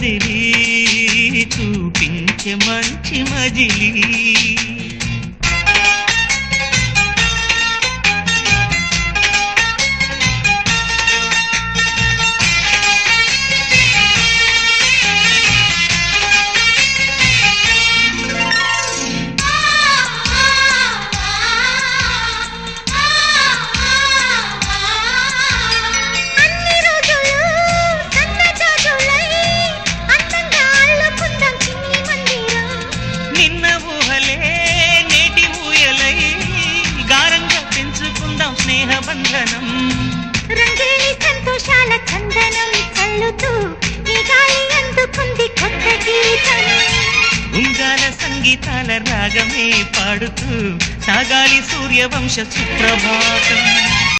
కదిలి చూపించే మంచి మజిలీ స్నేహబంధనం రంగేలి సంతోషాల చందనం చల్లుతూ ఈ గాలి అందుకుంది కొత్త గీతం ఉంగాల సంగీతాల రాగమే పాడుతూ సాగాలి సూర్యవంశ సుప్రభాతం